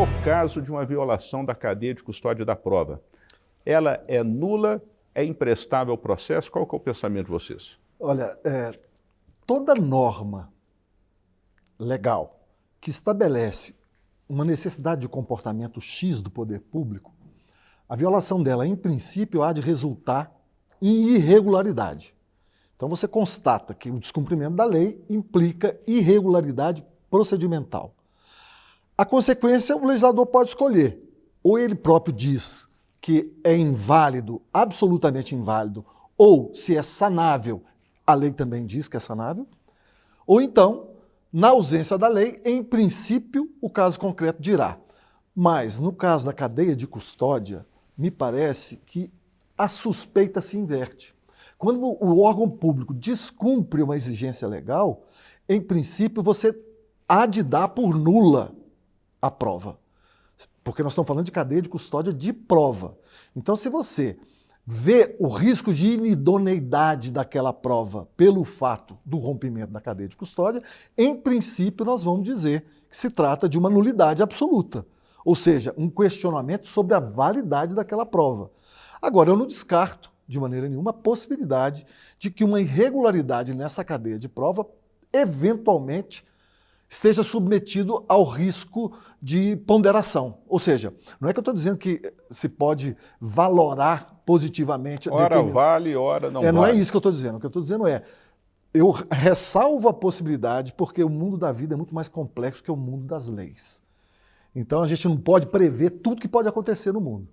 no caso de uma violação da cadeia de custódia da prova, ela é nula, é imprestável ao processo? Qual que é o pensamento de vocês? Olha, toda norma legal que estabelece uma necessidade de comportamento X do poder público, a violação dela, em princípio, há de resultar em irregularidade. Então você constata que o descumprimento da lei implica irregularidade procedimental. A consequência, o legislador pode escolher. Ou ele próprio diz que é inválido, absolutamente inválido, ou se é sanável, a lei também diz que é sanável, ou então, na ausência da lei, em princípio, o caso concreto dirá. Mas, no caso da cadeia de custódia, me parece que a suspeita se inverte. Quando o órgão público descumpre uma exigência legal, em princípio, você há de dar por nula a prova. Porque nós estamos falando de cadeia de custódia de prova. Então, se você vê o risco de inidoneidade daquela prova pelo fato do rompimento da cadeia de custódia, em princípio, nós vamos dizer que se trata de uma nulidade absoluta. Ou seja, um questionamento sobre a validade daquela prova. Agora, eu não descarto, de maneira nenhuma, a possibilidade de que uma irregularidade nessa cadeia de prova, eventualmente, esteja submetido ao risco de ponderação. Ou seja, não é que eu estou dizendo que se pode valorar positivamente... Ora vale, ora não vale. Não é isso que eu estou dizendo. O que eu estou dizendo é, eu ressalvo a possibilidade porque o mundo da vida é muito mais complexo que o mundo das leis. Então a gente não pode prever tudo que pode acontecer no mundo.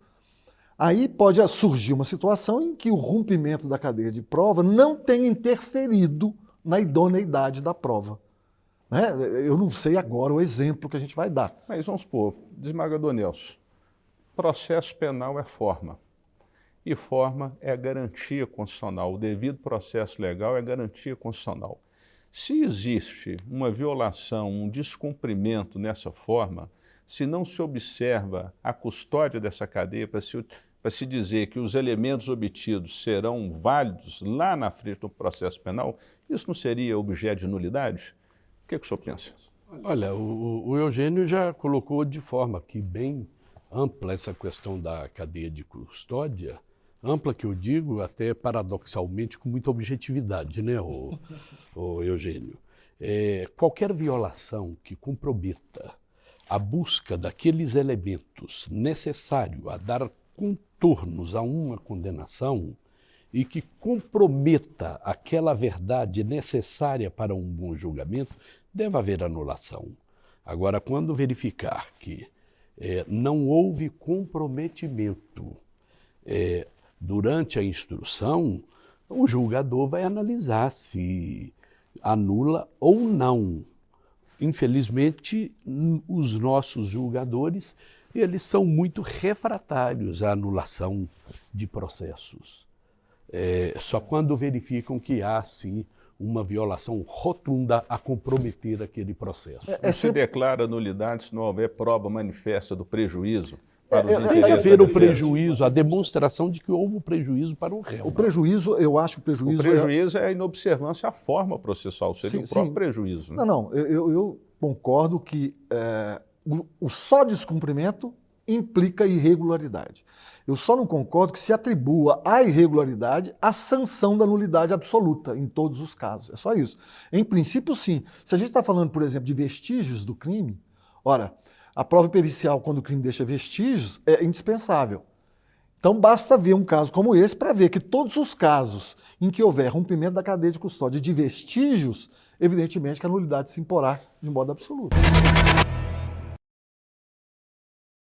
Aí pode surgir uma situação em que o rompimento da cadeia de prova não tenha interferido na idoneidade da prova. Né? Eu não sei agora o exemplo que a gente vai dar. Mas vamos supor, desembargador Nelson, processo penal é forma. E forma é garantia constitucional. O devido processo legal é garantia constitucional. Se existe uma violação, um descumprimento nessa forma, se não se observa a custódia dessa cadeia para se dizer que os elementos obtidos serão válidos lá na frente do processo penal, isso não seria objeto de nulidade? O que o senhor pensa? Olha, o Eugênio já colocou de forma aqui bem ampla essa questão da cadeia de custódia, ampla que eu digo até paradoxalmente com muita objetividade, né, o Eugênio? Qualquer violação que comprometa a busca daqueles elementos necessários a dar contornos a uma condenação e que comprometa aquela verdade necessária para um bom julgamento, deve haver anulação. Agora, quando verificar que não houve comprometimento durante a instrução, o julgador vai analisar se anula ou não. Infelizmente, os nossos julgadores, eles são muito refratários à anulação de processos. Só quando verificam que há, sim, uma violação rotunda a comprometer aquele processo. Não se declara nulidade se não houver prova manifesta do prejuízo? Tem que haver o prejuízo, a demonstração de que houve o prejuízo para o réu. O prejuízo, eu acho que o prejuízo... O prejuízo é a inobservância à forma processual, seria o próprio prejuízo. Né? Não, eu concordo que o só descumprimento implica irregularidade. Eu só não concordo que se atribua à irregularidade a sanção da nulidade absoluta, em todos os casos. É só isso. Em princípio, sim. Se a gente está falando, por exemplo, de vestígios do crime, ora, a prova pericial, quando o crime deixa vestígios, é indispensável. Então, basta ver um caso como esse para ver que todos os casos em que houver rompimento da cadeia de custódia de vestígios, evidentemente que a nulidade se imporá de modo absoluto.